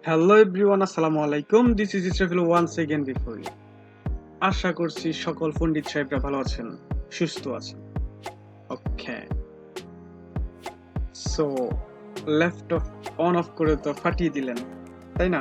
Hello everyone, আসসালামু আলাইকুম। This is Israfil once again before you. আশা করছি সকল পণ্ডিত সাহেবরা ভালো আছেন, সুস্থ আছেন। Okay, so left on off করে তো ফাটিয়ে দিলেন, তাই না?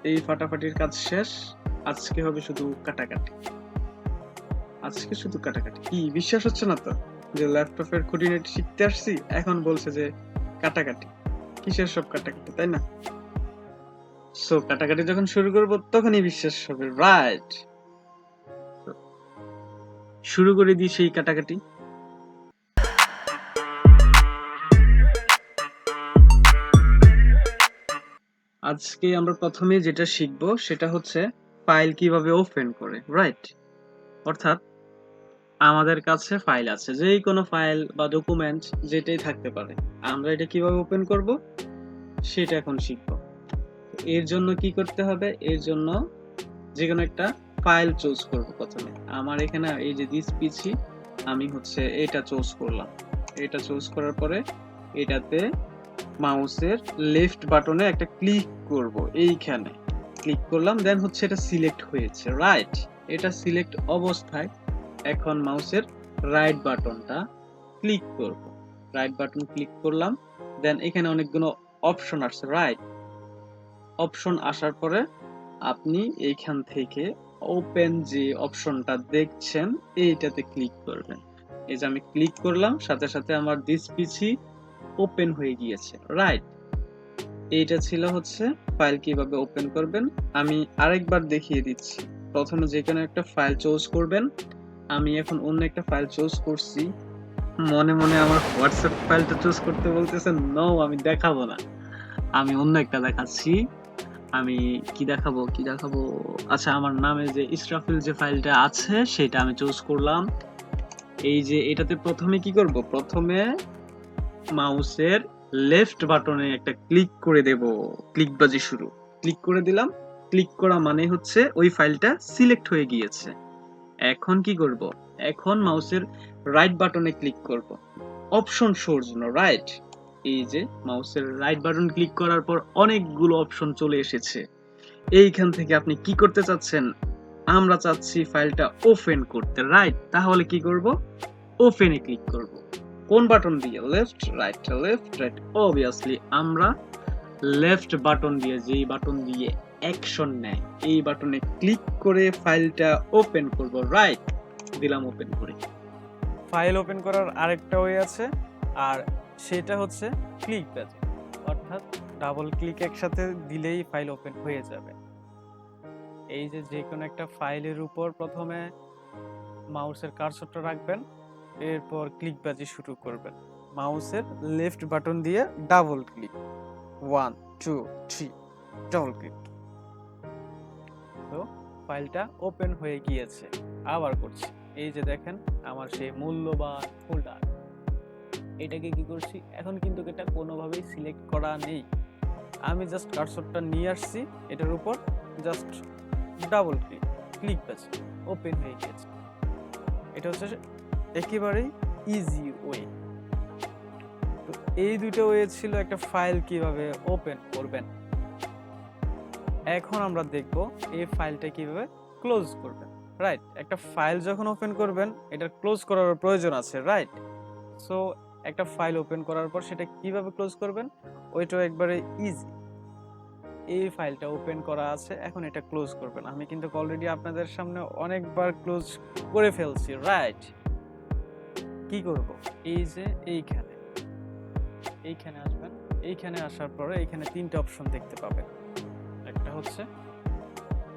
এই ফাটাফাটির কাজ শেষ। আজকে হবে শুধু কাটাকাটি। কি বিশ্বাস হচ্ছে না তো যে ল্যাপটপের খুঁটিনাটি শিখতে আসছি, এখন বলছে যে কাটাকাটি? কিসের সব কাটাকাটি, তাই না? সো কাটাকাটি যখন শুরু করবো তখনই বিশ্বাস হবে, রাইট? শুরু করে দিই সেই কাটাকাটি। আজকে আমরা প্রথমে যেটা শিখব সেটা হচ্ছে ফাইল কিভাবে ওপেন করে, রাইট? অর্থাৎ আমাদের কাছে ফাইল আছে, যেই কোনো ফাইল বা ডকুমেন্ট যেটাই থাকতে পারে, আমরা এটা কিভাবে ওপেন করব সেটা এখন শিখব। এর জন্য কি করতে হবে? এর জন্য যে কোনো একটা ফাইল চুজ করব প্রথমে। আমার এখানে এই যে দিস পিসি, আমি হচ্ছে এটা চুজ করলাম। এটা চুজ করার পরে এটাতে মাউসের লেফট বাটনে একটা ক্লিক করব, এইখানে ক্লিক করলাম, দেন হচ্ছে এটা সিলেক্ট হয়েছে, রাইট? এটা সিলেক্ট অবস্থায় এখন মাউসের রাইট বাটনটা ক্লিক করব। রাইট বাটন ক্লিক করলাম, দেন এখানে অনেকগুলো অপশন আসছে, রাইট? অপশন আসার পরে আপনি এইখান থেকে ওপেন যে অপশনটা দেখছেন এইটাতে ক্লিক করবেন। এই যে আমি ক্লিক করলাম, সাথে সাথে আমার দিস পিসি ওপেন হয়ে গিয়েছে, রাইট? এইটা ছিল হচ্ছে ফাইল কিভাবে ওপেন করবেন। আমি আরেকবার দেখিয়ে দিচ্ছি। প্রথমে যে কোনো একটা ফাইল চুজ করবেন। আমি এখন অন্য একটা ফাইল চুজ করছি। মনে মনে আমার হোয়াটসঅ্যাপ ফাইলটা চুজ করতে বলতেছেন, নো, আমি দেখাবো না, আমি অন্য একটা দেখাচ্ছি। আমি কি দেখাবো, আচ্ছা, আমার নামে যে ইসরাফিল যে ফাইলটা আছে সেটা আমি চুজ করলাম। এই যে এটাতে প্রথমে কি করব, প্রথমে মাউসের লেফট বাটনে একটা ক্লিক করে দেব। ক্লিকবাজি শুরু। ক্লিক করে দিলাম। ক্লিক করা মানে হচ্ছে ওই ফাইলটা সিলেক্ট হয়ে গিয়েছে। এখন কি করব? এখন মাউসের রাইট বাটনে ক্লিক করব অপশন শোর জন্য, রাইট? এই যে মাউসের রাইট বাটন ক্লিক করার পর অনেকগুলো অপশন চলে এসেছে। এইখান থেকে আপনি কি করতে চাচ্ছেন? আমরা চাচ্ছি ফাইলটা ওপেন করতে, রাইট? তাহলে কি করব? ওপেনে ক্লিক করব। কোন বাটন দিয়ে? Left right, left right. Obviously আমরা লেফট বাটন দিয়ে, যেই বাটন দিয়ে অ্যাকশন নেয়, এই বাটনে ক্লিক করে ফাইলটা ওপেন করব, রাইট? দিলাম ওপেন করে। ফাইল ওপেন করার আরেকটা ওয়ে আছে, আর সেটা হচ্ছে ক্লিক ব্যাজে, অর্থাৎ ডাবল ক্লিক একসাথে দিলেই ফাইল ওপেন হয়ে যাবে। এই যে যে কোনো একটা ফাইলের উপর প্রথমে মাউসের কার্সরটা রাখবেন, এরপর ক্লিক বাজি শুরু করবেন। মাউসের লেফট বাটন দিয়ে ডাবল ক্লিক, 1 2 3, ডাবল ক্লিক। তো ফাইলটা ওপেন হয়ে গিয়েছে। আবার করছি, এই যে দেখেন আমার সেই মূল্যবান ফোল্ডার, এটাকে কি করছি, এখন কিন্তু এটা কোনোভাবেই সিলেক্ট করা নেই। আমি জাস্ট কার্সরটা নিয়ে আসছি এটার উপর, জাস্ট ডাবল ক্লিক, ক্লিক বাজি, ওপেন হয়ে গিয়েছে। এটা হচ্ছে একেবারেই ইজি ওয়ে। তো এই দুটো ওয়ে ছিল একটা ফাইল কিভাবে ওপেন করবেন। এখন আমরা দেখব এই ফাইলটা কিভাবে ক্লোজ করবেন, রাইট? একটা ফাইল যখন ওপেন করবেন এটা ক্লোজ করার প্রয়োজন আছে, রাইট? সো একটা ফাইল ওপেন করার পর সেটা কিভাবে ক্লোজ করবেন ওইটাও একবারে ইজি। এই ফাইলটা ওপেন করা আছে, এখন এটা ক্লোজ করবেন। আমি কিন্তু অলরেডি আপনাদের সামনে অনেকবার ক্লোজ করে ফেলছি, রাইট? কি করব? এই যে এইখানে আসবেন। এইখানে আসার পরে এইখানে তিনটা অপশন দেখতে পাবেন। একটা হচ্ছে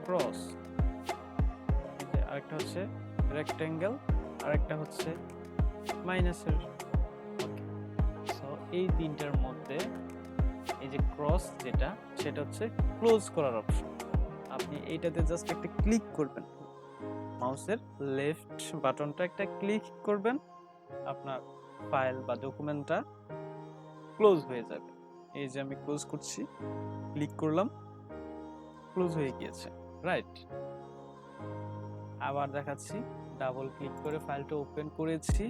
ক্রস, আরেকটা হচ্ছে রেক্ট্যাঙ্গেল, আরেকটা হচ্ছে মাইনাসের। ওকে, সো এই তিনটার মধ্যে এই যে ক্রস যেটা, সেটা হচ্ছে ক্লোজ করার অপশন। আপনি এইটাতে জাস্ট একটা ক্লিক করবেন, মাউসের লেফট বাটনটা একটা ক্লিক করবেন, আপনার ফাইল বা ডকুমেন্টটা ক্লোজ হয়ে যাবে। এই যে আমি ক্লোজ করছি, ক্লিক করলাম, ক্লোজ হয়ে গিয়েছে, রাইট? আবার দেখাচ্ছি, ডাবল ক্লিক করে ফাইলটা ওপেন করেছি,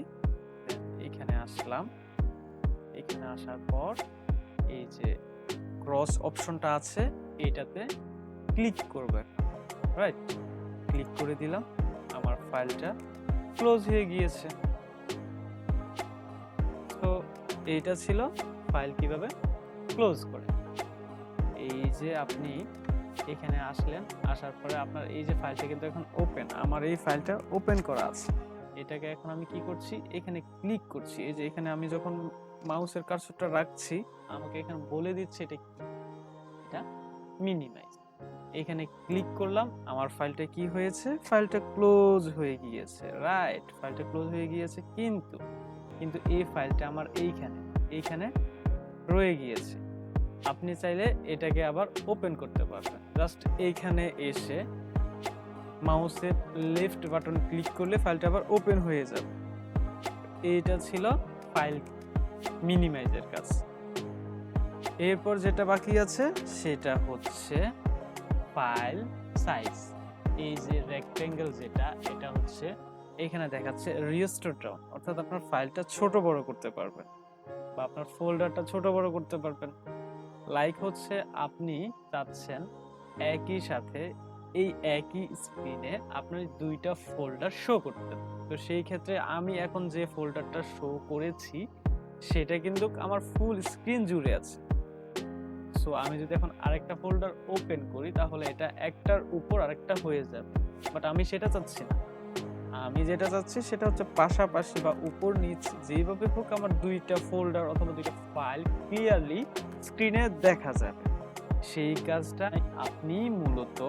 এখানে আসলাম। এখানে আসার পর এই যে ক্রস অপশনটা আছে এটাতে ক্লিক করবে, রাইট? ক্লিক করে দিলাম, আমার ফাইলটা ক্লোজ হয়ে গিয়েছে। তো এইটা ছিল ফাইল কিভাবে ক্লোজ করে। এই যে আপনি এখানে আসলেন, আসার পরে আপনার এই যে ফাইলটা কিন্তু এখন ওপেন, আমার এই ফাইলটা ওপেন করা আছে। এটাকে এখন আমি কি করছি, এখানে ক্লিক করছি। এই যে এখানে আমি যখন মাউসের কার্সরটা রাখছি আমাকে এখানে বলে দিচ্ছে এটা কি, এটা মিনিমাইজ। এখানে ক্লিক করলাম, আমার ফাইলটা কি হয়েছে, ফাইলটা ক্লোজ হয়ে গিয়েছে, রাইট? ফাইলটা ক্লোজ হয়ে গিয়েছে, কিন্তু কিন্তু এই ফাইলটা আমার এইখানে রয়ে গিয়েছে। আপনি চাইলে এটাকে আবার ওপেন করতে পারবেন। জাস্ট এইখানে এসে মাউসের লেফট বাটন ক্লিক করলে ফাইলটা আবার ওপেন হয়ে যাবে। এইটা ছিল ফাইল মিনিমাইজের কাজ। এরপর যেটা বাকি আছে সেটা হচ্ছে ফাইল সাইজ। এই যে রেক্টেঙ্গেল যেটা, এটা হচ্ছে এখানে দেখাচ্ছে রিস্টোর ডাউন, অর্থাৎ আপনার ফাইলটা ছোট বড় করতে পারবেন বা আপনার ফোল্ডারটা ছোট বড় করতে পারবেন। লাইক হচ্ছে আপনি চাচ্ছেন একই সাথে এই একই স্ক্রিনে আপনার দুইটা ফোল্ডার শো করতে। তো সেই ক্ষেত্রে আমি এখন যে ফোল্ডারটা শো করেছি সেটা কিন্তু আমার ফুল স্ক্রিন জুড়ে আছে। সো আমি যদি এখন আরেকটা ফোল্ডার ওপেন করি তাহলে এটা একটার উপর আরেকটা হয়ে যাবে, বাট আমি সেটা চাচ্ছি না। আমি যেটা চাচ্ছি সেটা হচ্ছে পাশাপাশি বা উপর নিচ যেভাবে হোক আমার দুইটা ফোল্ডার অথবা দুইটা ফাইল ক্লিয়ারলি স্ক্রিনে দেখা যাবে। সেই কাজটা আপনি মূলত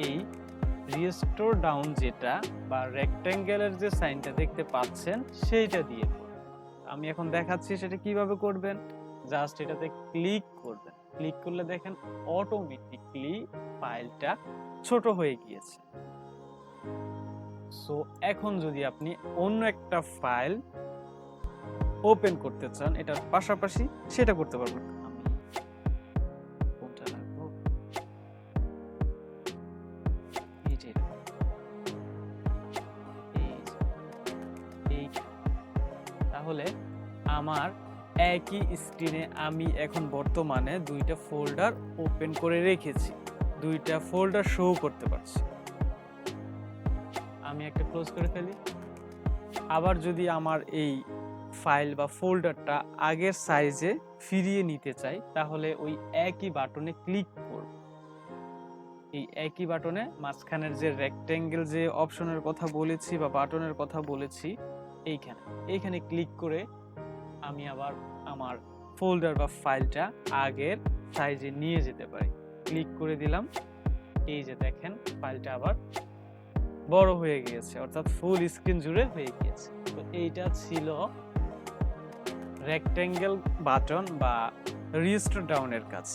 এই রিস্টোর ডাউন যেটা বা রেক্ট্যাঙ্গেলের যে সাইনটা দেখতে পাচ্ছেন সেইটা দিয়ে করবেন। আমি এখন দেখাচ্ছি সেটা কিভাবে করবেন। জাস্ট এটাতে ক্লিক করবেন, ক্লিক করলে দেখেন অটোমেটিকলি ফাইলটা ছোট হয়ে গিয়েছে। সো এখন যদি আপনি অন্য একটা ফাইল ওপেন করতে চান এটার পাশাপাশি, সেটা করতে পারবেন। আমি কোনটা রাখবো, তাহলে আমার একই স্ক্রিনে আমি এখন বর্তমানে দুইটা ফোল্ডার ওপেন করে রেখেছি, দুইটা ফোল্ডার শো করতে পারছি। আমি একটা ক্লোজ করে ফেলি। আবার যদি আমার এই ফাইল বা ফোল্ডারটা আগের সাইজে ফিরিয়ে নিতে চাই তাহলে ওই একই বাটনে ক্লিক করব। এই একই বাটনে মাঝখানের যে রেক্ট্যাঙ্গেল যে অপশনের কথা বলেছি বা বাটনের কথা বলেছি এইখানে ক্লিক করে আমি আবার আমার ফোল্ডার বা ফাইলটা আগের সাইজে নিয়ে যেতে পারি। ক্লিক করে দিলাম, এই যে দেখেন ফাইলটা আবার বড় হয়ে গিয়েছে, অর্থাৎ ফুল স্ক্রিন জুড়ে হয়ে গিয়েছে। তো এইটা ছিল রেক্ট্যাঙ্গেল বাটন বা রিস্টোর ডাউনের কাজ।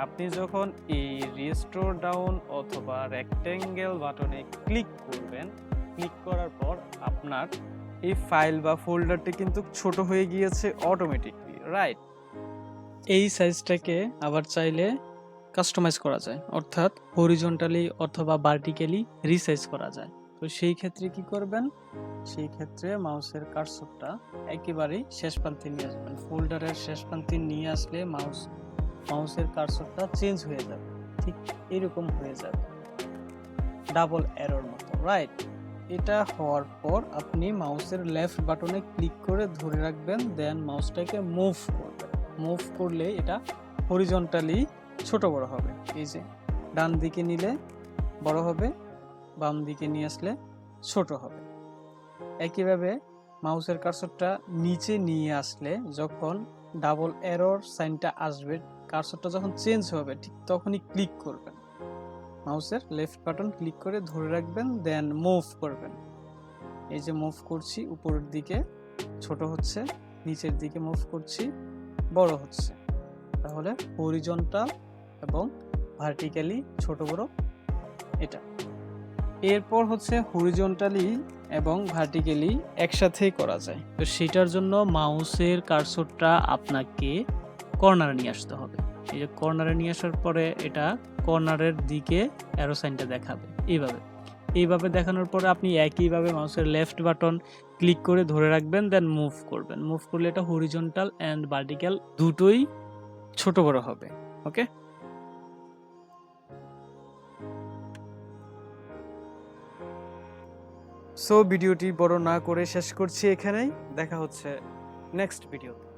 আপনি যখন এই রিস্টোর ডাউন অথবা রেক্ট্যাঙ্গেল বাটনে ক্লিক করবেন, ক্লিক করার পর আপনার এই ফাইল বা ফোল্ডারটি কিন্তু ছোট হয়ে গিয়েছে অটোমেটিকলি, রাইট? এই সাইজটাকে আবার চাইলে কাস্টমাইজ করা যায়, অর্থাৎ হরিজন্টালি অথবা ভার্টিক্যালি রিসাইজ করা যায়। তো সেই ক্ষেত্রে কি করবেন, সেই ক্ষেত্রে মাউসের কার্সরটা একেবারেই শেষ প্রান্তে নিয়ে আসবেন। ফোল্ডারের শেষ প্রান্তে নিয়ে আসলে মাউসের কার্সরটা চেঞ্জ হয়ে যাবে, ঠিক এরকম হয়ে যাবে, ডাবল এরর মতো, রাইট? এটা হওয়ার পর আপনি মাউসের লেফট বাটনে ক্লিক করে ধরে রাখবেন, দেন মাউসটাকে মুভ করবেন। মুভ করলে এটা হরিজন্টালি ছোট বড় হবে। এই যে ডান দিকে নিলে বড় হবে, বাম দিকে নিয়ে আসলে ছোট হবে। একইভাবে মাউসের কার্সরটা নিচে নিয়ে আসলে যখন ডাবল এরর সাইনটা আসবে, কার্সরটা যখন চেঞ্জ হবে ঠিক তখনই ক্লিক করবেন, মাউসের লেফট বাটন ক্লিক করে ধরে রাখবেন, দেন মুভ করবেন। এই যে মুভ করছি, উপরের দিকে ছোট হচ্ছে, নিচের দিকে মুভ করছি বড় হচ্ছে। তাহলে হরিজন্টাল এবং ভার্টিক্যালি ছোট বড় এটা। এরপর হচ্ছে হরিজন্টালি এবং ভার্টিক্যালি একসাথেই করা যায়। তো সেটার জন্য মাউসের কার্সরটা আপনাকে কর্নারে নিয়ে আসতে হবে। এই যে কর্নারে নিয়ে আসার পরে এটা কর্নারের দিকে অ্যারো সাইনটা দেখাবে এইভাবে দেখানোর পরে আপনি একইভাবে মাউসের লেফট বাটন ক্লিক করে ধরে রাখবেন, দেন মুভ করবেন। মুভ করলে এটা হরিজন্টাল অ্যান্ড ভার্টিক্যাল দুটোই ছোট বড় হবে। ওকে। সো ভিডিওটি বড় না করে শেষ করছি এখানেই। দেখা হচ্ছে নেক্সট ভিডিওতে।